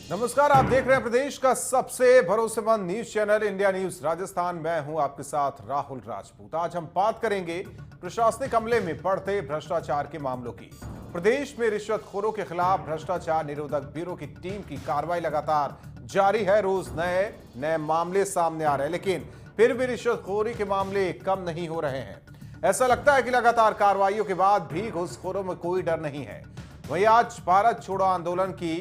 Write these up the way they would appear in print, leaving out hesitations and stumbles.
नमस्कार, आप देख रहे हैं प्रदेश का सबसे भरोसेमंद news channel India news Rajasthan. मैं हूं आपके साथ राहुल राजपूत। आज हम बात करेंगे प्रशासनिक अमले में बढ़ते भ्रष्टाचार के मामलों की। प्रदेश में रिश्वतखोरों के खिलाफ भ्रष्टाचार निरोधक ब्यूरो की टीम की कार्रवाई लगातार जारी है। रोज नए मामले सामने आ रहे हैं, लेकिन फिर भी रिश्वतखोरी के मामले कम नहीं हो रहे हैं। ऐसा लगता है कि लगातार कार्रवाइयों के बाद भी घूसखोरों में कोई डर नहीं है। वहीं आज भारत छोड़ो आंदोलन की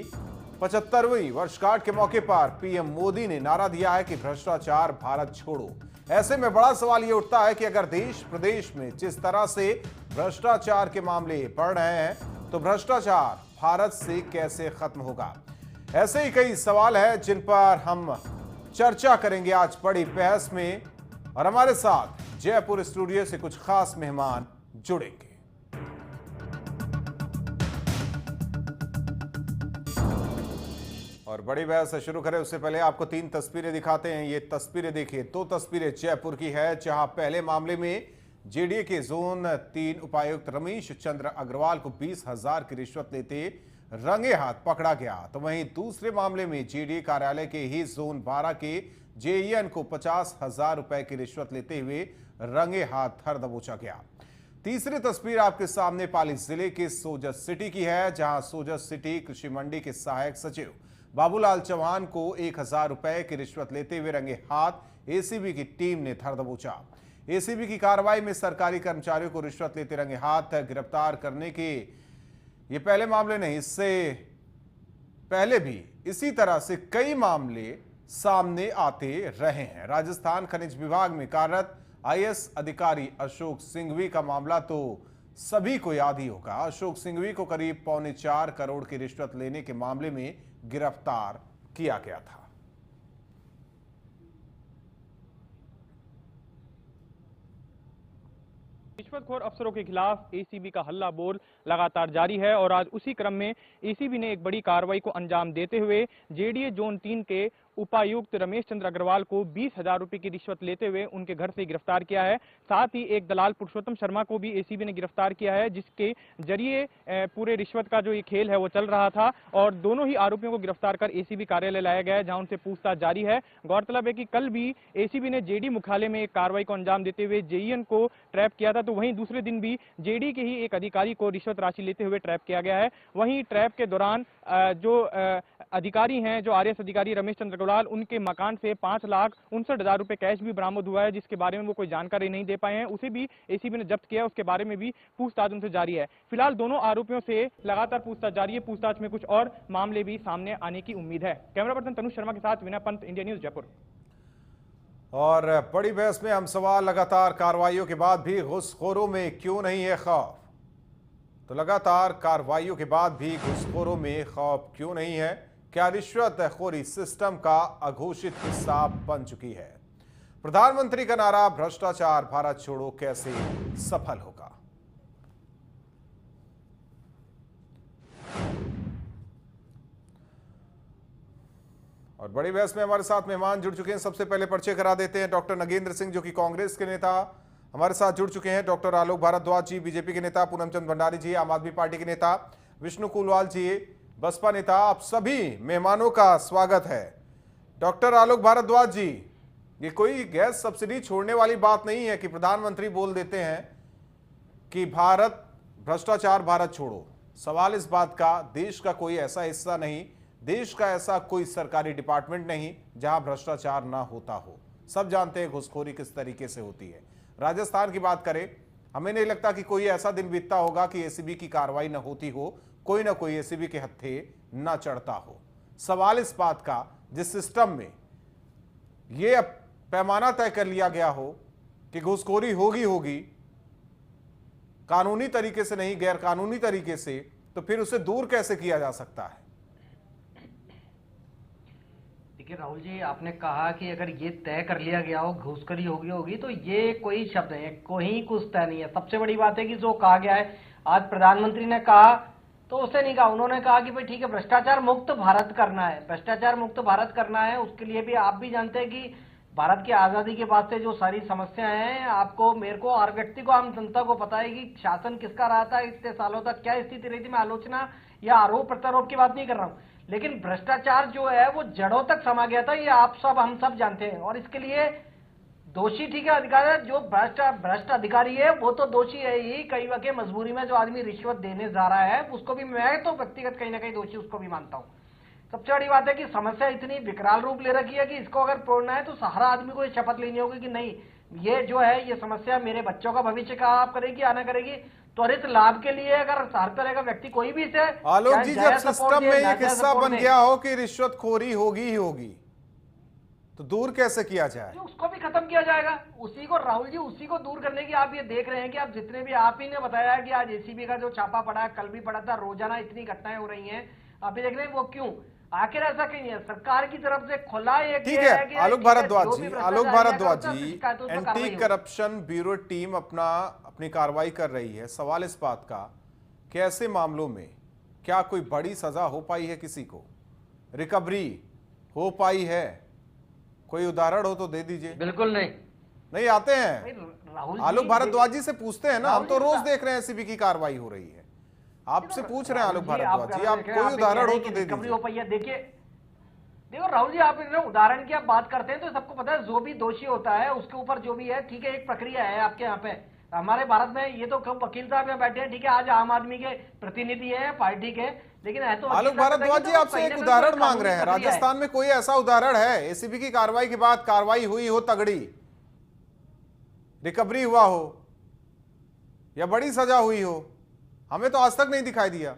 75वीं वर्षगांठ के मौके पर पीएम मोदी ने नारा दिया है कि भ्रष्टाचार भारत छोड़ो। ऐसे में बड़ा सवाल यह उठता है कि अगर देश प्रदेश में जिस तरह से भ्रष्टाचार के मामले बढ़ रहे हैं, तो भ्रष्टाचार भारत से कैसे खत्म होगा। ऐसे ही कई सवाल हैं जिन पर हम चर्चा करेंगे आज बड़ी बहस में, और हमारे साथ जयपुर स्टूडियो से कुछ खास मेहमान जुड़ेंगे। और बड़ी बहस से शुरू करें उससे पहले आपको 3 तस्वीरें दिखाते हैं। ये तस्वीरें देखिए, 2 तस्वीरें जयपुर की है, जहां पहले मामले में जेडीए के जोन 3 उपायुक्त रमेश चंद्र अग्रवाल को 20,000 की रिश्वत लेते रंगे हाथ पकड़ा गया। तो वहीं दूसरे मामले में जेडीए कार्यालय के ही जोन 12 के जेईएन को 50,000 रुपए की रिश्वत लेते हुए रंगे हाथ धर दबोचा गया। तीसरी तस्वीर आपके सामने पाली जिले के सोजत सिटी की है, जहां सोजत सिटी कृषि मंडी के सहायक सचिव बाबूलाल चौहान को 1,000 रुपए की रिश्वत लेते हुए रंगे हाथ एसीबी की टीम ने धर दबोचा। एसीबी की कार्रवाई में सरकारी कर्मचारियों को रिश्वत लेते रंगे हाथ गिरफ्तार करने के ये पहले मामले नहीं, इससे पहले भी इसी तरह से कई मामले सामने आते रहे हैं। राजस्थान खनिज विभाग में कार्यरत आईएएस अधिकारी अशोक सिंघवी का मामला तो सभी को याद ही होगा। अशोक सिंघवी को करीब 4.25 करोड़ की रिश्वत लेने के मामले में गिरफ्तार किया गया था। रिश्वतखोर अफसरों के खिलाफ एसीबी का हल्ला बोल लगातार जारी है और आज उसी क्रम में एसीबी ने एक बड़ी कार्रवाई को अंजाम देते हुए जेडीए जोन 3 के उपायुक्त रमेश चंद्र अग्रवाल को 20,000 रुपए की रिश्वत लेते हुए उनके घर से गिरफ्तार किया है। साथ ही एक दलाल पुरुषोत्तम शर्मा को भी एसीबी ने गिरफ्तार किया है, जिसके जरिए पूरे रिश्वत का जो ये खेल है वो चल रहा था, और दोनों ही आरोपियों को गिरफ्तार कर एसीबी कार्यालय लाया गया है, जहां उनसे पूछताछ जारी है। गौरतलब है कि कल भी एसीबी ने जेडी मुख्यालय में एक कार्रवाई को अंजाम देते हुए जेईएन को ट्रैप किया था, तो वहीं दूसरे दिन भी जेडी के ही एक अधिकारी को रिश्वत राशि लेते हुए ट्रैप किया गया है। वहीं ट्रैप के दौरान जो अधिकारी हैं, जो आरएएस अधिकारी रमेश चंद्र अग्रवाल, उनके मकान से 5,69,000 रुपए कैश भी बरामद हुआ है, जिसके बारे में वो कोई जानकारी नहीं दे पाए हैं। उसे भी एसीबी ने जब्त किया, उसके बारे में भी पूछताछ उनसे जारी है। फिलहाल दोनों आरोपियों से लगातार पूछताछ जारी है। पूछताछ में कुछ और मामले भी सामने आने की उम्मीद है। कैमरा पर्सन तनुष शर्मा के साथ विनय पंत, इंडिया न्यूज, जयपुर। और बड़ी बहस में हम सवाल, लगातार कार्रवाइयों के बाद भी घूसखोरों में क्यों नहीं है खौफ। तो लगातार कार्रवाइयों के बाद भी घूसखोरों में खौफ क्यों नहीं है? क्या रिश्वतखोरी सिस्टम का अघोषित हिस्सा बन चुकी है? प्रधानमंत्री का नारा भ्रष्टाचार भारत छोड़ो कैसे सफल होगा? और बड़ी बहस में हमारे साथ मेहमान जुड़ चुके हैं। सबसे पहले परिचय करा देते हैं डॉक्टर नगेंद्र सिंह, जो कि कांग्रेस के नेता हमारे साथ जुड़ चुके हैं। डॉक्टर आलोक भारद्वाज जी, बीजेपी के नेता। पूनमचंद भंडारी जी, आम आदमी पार्टी के नेता। विष्णु कुलवाल जी, बसपा नेता। आप सभी मेहमानों का स्वागत है। डॉक्टर आलोक भारद्वाज जी, ये कोई गैस सब्सिडी छोड़ने वाली बात नहीं है कि प्रधानमंत्री बोल देते हैं कि भारत भ्रष्टाचार भारत छोड़ो। सवाल इस बात का, देश का कोई ऐसा हिस्सा नहीं, देश का ऐसा कोई सरकारी डिपार्टमेंट नहीं जहां भ्रष्टाचार ना होता हो। सब जानते हैं घुसखोरी किस तरीके से होती है। राजस्थान की बात करें, हमें नहीं लगता कि कोई ऐसा दिन बीतता होगा कि एसीबी की कार्रवाई न होती हो, कोई ना कोई एसीबी के हत्थे न चढ़ता हो। सवाल इस बात का, जिस सिस्टम में यह पैमाना तय कर लिया गया हो कि घुसखोरी होगी, कानूनी तरीके से नहीं गैर कानूनी तरीके से, तो फिर उसे दूर कैसे किया जा सकता है? देखिए राहुल जी, आपने कहा कि अगर ये तय कर लिया गया हो घूसखोरी होगी तो ये कोई शब्द है, कोई कुछ तय नहीं है। सबसे बड़ी बात है कि जो कहा गया है, आज प्रधानमंत्री ने कहा तो उससे नहीं कहा, उन्होंने कहा कि भाई ठीक है, भ्रष्टाचार मुक्त भारत करना है, भ्रष्टाचार मुक्त भारत करना है। उसके लिए भी आप भी जानते हैं कि भारत की आजादी के बाद से जो सारी समस्याएं हैं, आपको, मेरे को, हर व्यक्ति को, आम जनता को पता है कि शासन किसका रहा था इतने सालों तक, क्या स्थिति रही थी। मैं आलोचना या आरोप प्रत्यारोप की बात नहीं कर रहा हूं, लेकिन भ्रष्टाचार जो है वो जड़ों तक समा गया था, ये आप सब हम सब जानते हैं। और इसके लिए दोषी ठीक है अधिकारी है, जो भ्रष्ट अधिकारी है वो तो दोषी है ही, कई वक्त मजबूरी में जो आदमी रिश्वत देने जा रहा है उसको भी, मैं तो व्यक्तिगत कहीं ना कहीं दोषी उसको भी मानता हूं। सबसे बड़ी बात है कि समस्या इतनी विकराल रूप ले रखी है कि इसको अगर तोड़ना है तो हर आदमी को ये शपथ लेनी होगी कि नहीं, ये जो है ये समस्या मेरे बच्चों का भविष्य खराब करेगी, आना करेगी। त्वरित लाभ के लिए अगर हर तरह का व्यक्ति कोई भी इसे, आलोक जी, जब सिस्टम में ये किस्सा बन गया हो कि रिश्वतखोरी होगी ही होगी, तो दूर कैसे किया जाए? उसको भी खत्म किया जाएगा। उसी को राहुल जी, उसी को दूर करने की आप ये देख रहे हैं कि आप जितने भी, आप ही ने बताया कि आज एसीबी का जो छापा पड़ा है, कल भी पड़ा था, रोजाना इतनी घटनाएं हो रही हैं, आप ये देख रहे हैं। वो क्यों? आखिर ऐसा क्यों है? सरकार की तरफ से खुला एक ठीक है। आलोक भारद्वाज जी, एंटी करप्शन ब्यूरो टीम अपनी कार्रवाई कर रही है। सवाल इस बात का कि ऐसे मामलों में क्या कोई बड़ी सजा हो पाई है, किसी को रिकवरी हो पाई है? कोई उदाहरण हो तो दे दीजिए। बिल्कुल नहीं आते हैं। आलोक भारद्वाज जी से पूछते हैं ना, हम तो रोज देख रहे हैं एसीबी की कार्रवाई हो रही है। आपसे पूछ रहे हैं आलोक भारद्वाज जी, आप कोई उदाहरण हो तो दे दीजिए। देखो राहुल जी, आप उदाहरण की आप बात करते हैं तो सबको पता है जो भी दोषी होता है उसके ऊपर जो भी है, ठीक है, एक प्रक्रिया है आपके यहाँ पे। हमारे भारत में ये तो वकील साहब यहाँ बैठे हैं, ठीक है, आज आम आदमी के प्रतिनिधि है पार्टी के, लेकिन है तो आलोक भारद्वाज जी आपसे एक उदाहरण मांग रहे हैं। राजस्थान में कोई ऐसा उदाहरण है एसीबी की कार्रवाई के बाद कार्रवाई हुई हो, तगड़ी रिकवरी हुआ हो या बड़ी सजा हुई हो? हमें तो आज तक नहीं दिखाई दिया।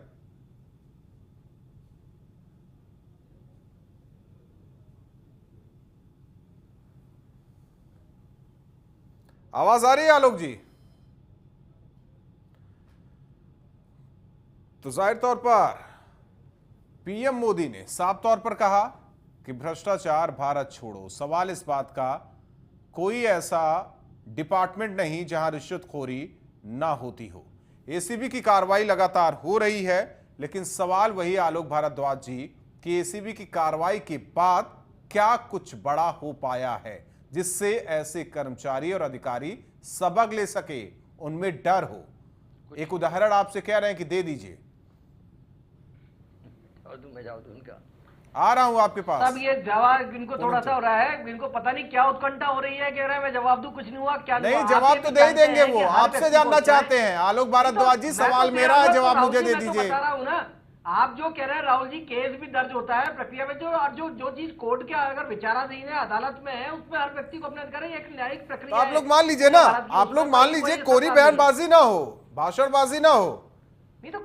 आवाज आ रही है आलोक जी? तो जाहिर तौर पर पीएम मोदी ने साफ तौर पर कहा कि भ्रष्टाचार भारत छोड़ो। सवाल इस बात का, कोई ऐसा डिपार्टमेंट नहीं जहां रिश्वतखोरी ना होती हो। एसीबी की कार्रवाई लगातार हो रही है, लेकिन सवाल वही आलोक भारद्वाज जी कि एसीबी की कार्रवाई के बाद क्या कुछ बड़ा हो पाया है जिससे ऐसे कर्मचारी और अधिकारी सबक ले सके, उनमें डर हो? एक उदाहरण आपसे कह रहे हैं कि दे दीजिए। आ रहा हूं आपके पास। अब ये जवाब इनको थोड़ा सा हो रहा है, इनको पता नहीं क्या उत्कंठा हो रही है, कह रहे हैं मैं जवाब दूं, कुछ नहीं हुआ, क्या नहीं, जवाब तो दे ही देंगे वो। आपसे जानना चाहते हैं आलोक भारद्वाज जी, सवाल मेरा है, जवाब मुझे दे दीजिए। आप जो कह रहे हैं राहुल जी, केस भी दर्ज होता है प्रक्रिया में, जो चीज कोर्ट के अगर विचाराधीन है, अदालत में है, उसमें हर व्यक्ति को अपने अधिकार है, एक न्यायिक प्रक्रिया। आप लोग मान लीजिए ना, आप लोग मान लीजिए कोरी बयानबाजी ना हो, भाषणबाजी ना हो, नहीं तो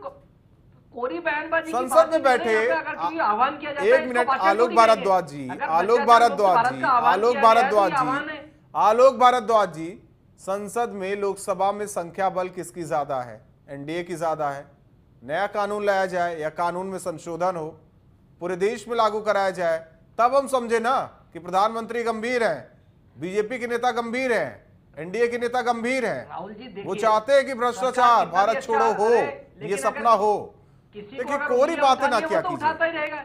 कोरी बयानबाजी संसद में बैठे आह्वान किया जाता है। एक मिनट आलोक भारद्वाज जी, आलोक भारद्वाज जी, संसद में, लोकसभा में संख्या बल किसकी ज्यादा है? एनडीए की ज्यादा है। नया कानून लाया जाए या कानून में संशोधन हो, पूरे देश में लागू कराया जाए, तब हम समझे ना कि प्रधानमंत्री गंभीर हैं, बीजेपी के नेता गंभीर हैं, एनडीए के नेता गंभीर हैं। वो चाहते हैं कि भ्रष्टाचार भारत छोड़ो हो, ये सपना हो। देखिए, कोरी बातें ना किया कीजिए,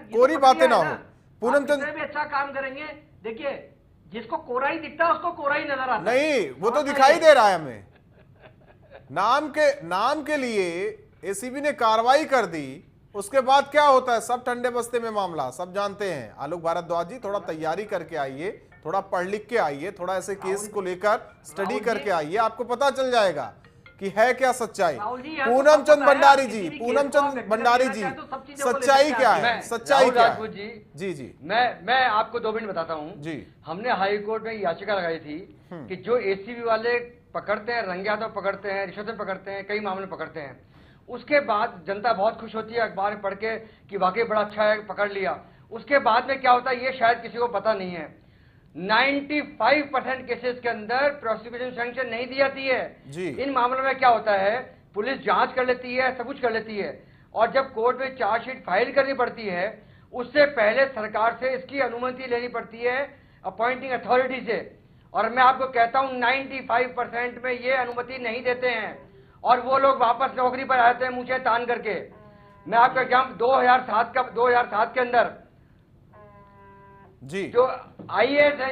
कोरी बातें ना हो। पूनम चंद भी अच्छा काम करेंगे। देखिए, जिसको कोरा ही दिखता है उसको कोरा ही नजर आता है। नहीं, वो तो दिखाई दे रहा है हमें। नाम के लिए एसीबी ने कार्रवाई कर दी, उसके बाद क्या होता है सब ठंडे बस्ते में मामला सब जानते हैं। आलोक भारद्वाज जी, थोड़ा तैयारी करके आइए, थोड़ा पढ़ लिख के आइए, थोड़ा ऐसे केस को लेकर स्टडी करके आइए, आपको पता चल जाएगा कि है क्या सच्चाई। पूनम चंद भंडारी जी, सच्चाई क्या है? सच्चाई क्या है? जी जी, मैं आपको 2 मिनट बताता हूँ जी। हमने हाई कोर्ट में याचिका लगाई थी कि जो एसीबी वाले पकड़ते हैं, रंगे हाथों पकड़ते हैं, रिश्वतें पकड़ते हैं, कई मामले पकड़ते हैं, उसके बाद जनता बहुत खुश होती है अखबार में पढ़ के कि वाकई बड़ा अच्छा है, पकड़ लिया। उसके बाद में क्या होता है ये शायद किसी को पता नहीं है। 95% केसेस के अंदर प्रोसिक्यूशन सैंक्शन नहीं दी जाती है जी। इन मामलों में क्या होता है, पुलिस जांच कर लेती है, सब कुछ कर लेती है, और जब कोर्ट में चार्जशीट फाइल करनी पड़ती है उससे पहले सरकार से इसकी अनुमति लेनी पड़ती है अपॉइंटिंग अथॉरिटी से। और मैं आपको कहता हूं 95% में ये अनुमति नहीं देते हैं और वो लोग वापस नौकरी पर आते हैं मुझे तान करके। मैं आपका एग्जाम्पल 2007 के अंदर जी, जो आईएएस है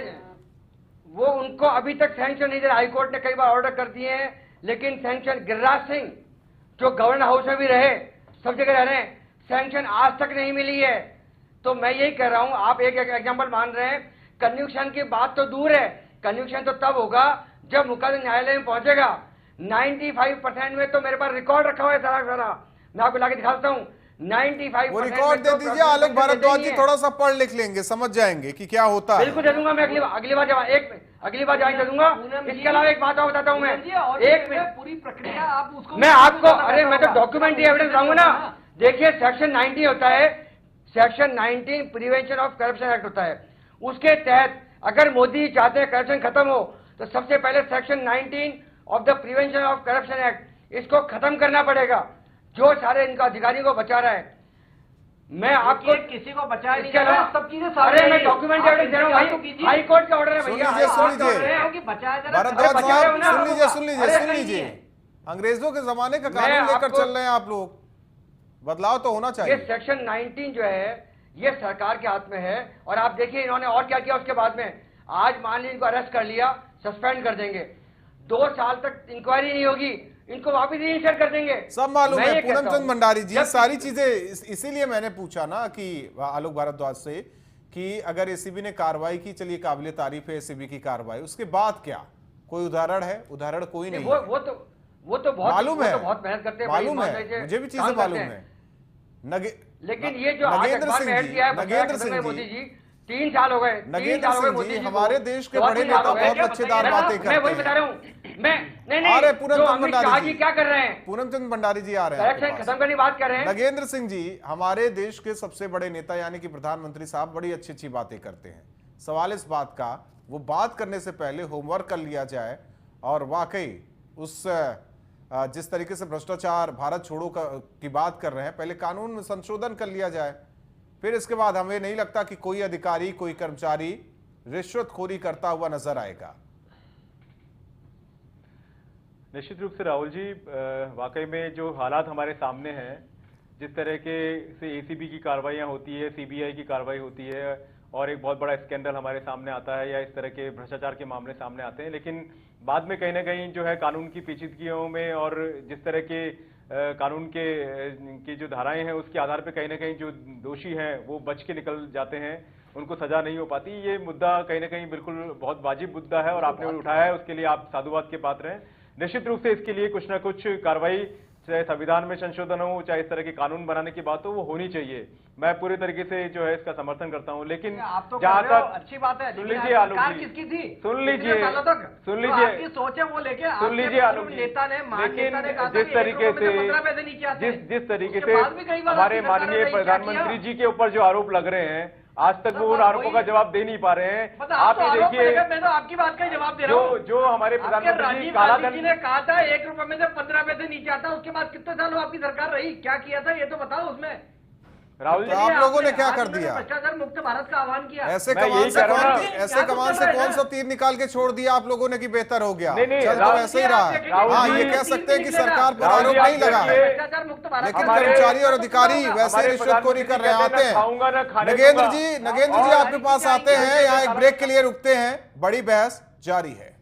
वो उनको अभी तक सैंक्शन नहीं दे रहा। हाईकोर्ट ने कई बार ऑर्डर कर दिए हैं, लेकिन सैंक्शन, गिरिराज सिंह जो गवर्नर हाउस में भी रहे, सब जगह रह रहे हैं, सैंक्शन आज तक नहीं मिली है। तो मैं यही कह रहा हूं, आप एक एग्जांपल मान रहे हैं, कन्विक्शन की बात तो दूर है, कन्विक्शन तो तब होगा जब मुकदमा न्यायालय में पहुंचेगा। 95% में तो मेरे पास रिकॉर्ड रखा हुआ है सारा, मैं आपको लाके दिखाता हूं। 95% वो रिकॉर्ड दे दीजिए, आलोक भारद्वाज जी थोड़ा सा पढ़ लिख लेंगे, समझ जाएंगे कि क्या होता है। बिल्कुल दे दूंगा मैं, अगली बार जवाब दे दूंगा। इसके अलावा एक बात और बताता हूं मैं, एक मिनट, पूरी प्रक्रिया आप उसको मैं आपको, अरे मैं तो डॉक्यूमेंट्री एविडेंस लाऊंगा ना। देखिए सेक्शन 19 होता है, section 19 prevention of corruption act होता है, उसके तहत अगर मोदी चाहते हैं करप्शन खत्म हो तो सबसे पहले section 19 of the prevention of corruption act, इसको खत्म करना पड़ेगा, जो सारे इनका अधिकारियों को बचा रहा है। मैं आपको किसी को बचा नहीं, सब चीजें, अरे मैं डॉक्यूमेंट एविडेंस दे रहा हूं, हाई कोर्ट का ऑर्डर है भैया। भारद्वाज साहब सुन लीजिए, अंग्रेजों के जमाने का कानून लेकर चल रहे हैं आप लोग, बदलाव तो होना चाहिए। ये सेक्शन 19 जो है ये सरकार के हाथ में है, और आप देखिए इन्होंने और क्या किया उसके बाद में। आज मान लीजिए इनको अरेस्ट कर लिया, सस्पेंड कर देंगे, 2 साल तक इंक्वायरी नहीं होगी, इनको वापस रीइंस्टेट कर देंगे। सब मालूम है पूनम चंद भंडारी जी, सारी चीजें इसीलिए मैंने पूछा ना कि आलोक भारद्वाज से कि अगर एसीबी ने कार्रवाई की, चलिए काबिले तारीफ है एसीबी की कार्रवाई, उसके बाद क्या कोई उदाहरण है? उदाहरण कोई नहीं, वो तो बहुत मालूम है, बहुत मेहनत करते हैं, मालूम है, मुझे भी चीजें मालूम है। लेकिन ये जो आज अखबार में ऐड किया है नगेंद्र सिंह मोदी जी, 3 साल हो गए, नगेंद्र सिंह जी हमारे देश के बड़े नेता, बहुत अच्छेदार बातें करते हैं। मैं वही बता रहा हूं, मैं नहीं अरे पूनम चंद भंडारी जी क्या कर रहे हैं, पूनम चंद भंडारी जी आ रहे हैं, करप्शन खत्म करने की बात कर रहे हैं। नगेंद्र सिंह जी हमारे देश के सबसे बड़े नेता यानी कि प्रधानमंत्री साहब बड़ी अच्छी अच्छी बातें करते हैं। सवाल इस बात का, वो बात करने से पहले होमवर्क कर लिया जाए और वाकई उस जिस तरीके से भ्रष्टाचार भारत छोड़ो की बात कर रहे हैं, पहले कानून में संशोधन कर लिया जाए, फिर इसके बाद हमें नहीं लगता कि कोई अधिकारी कोई कर्मचारी रिश्वतखोरी करता हुआ नजर आएगा। निश्चित रूप से राहुल जी, वाकई में जो हालात हमारे सामने हैं, जिस तरह के से एसीबी की कार्रवाइयां होती है, सीबीआई की कार्रवाई होती है और एक बहुत बड़ा स्कैंडल हमारे सामने आता है या इस तरह के भ्रष्टाचार के मामले सामने आते हैं, लेकिन बाद में कहीं ना कहीं जो है कानून की पेचीदगियों में और जिस तरह के कानून की जो धाराएं हैं उसके आधार पे कहीं ना कहीं जो दोषी हैं वो बच के निकल जाते हैं, उनको सजा नहीं हो पाती। ये मुद्दा कहीं ना कहीं बिल्कुल बहुत वाजिब मुद्दा है और आपने उठाया है, उसके लिए आप साधुवाद के पात्र हैं। निश्चित रूप से इसके लिए कुछ ना कुछ कार्रवाई, चाहे संविधान में संशोधन हो, चाहे इस तरह के कानून बनाने की बात हो, वो होनी चाहिए। मैं पूरी तरीके से जो है इसका समर्थन करता हूँ, लेकिन आप तो जहां तक अच्छी बात है, सुन लीजिए आलोक जी, किसकी थी, सुन लीजिए, सुन लीजिए, सोच है वो लेके सुन लीजिए आलोक जी, लेकिन जिस तरीके से जिस तरीके से हमारे माननीय प्रधानमंत्री जी के ऊपर जो आरोप लग रहे हैं, आज तक वो उन आरोपों का जवाब दे नहीं पा रहे हैं। आप ये देखिए, मैं तो आपकी बात का जवाब दे रहा हूँ। जो हमारे प्रधानमंत्री काला धन ने कहा था 1 रुपए में से 15 पैसे नीचे आता, उसके बाद कितने साल आपकी सरकार रही, क्या किया था ये तो बताओ उसमें। राहुल जी, आप लोगों ने क्या कर दिया? भ्रष्टाचार मुक्त भारत का आह्वान किया। ऐसे कमान से कौन सा तीर निकाल के छोड़ दिया आप लोगों ने कि बेहतर हो गया? चल तो ऐसे ही रहा है। हाँ, ये कह सकते हैं कि सरकार पर आरोप नहीं लगा है, लेकिन कर्मचारी और अधिकारी वैसे रिश्वतखोरी कर रहे आते हैं। नगेंद्र जी आपके पास आते हैं, यहाँ एक ब्रेक के लिए रुकते हैं, बड़ी बहस जारी है।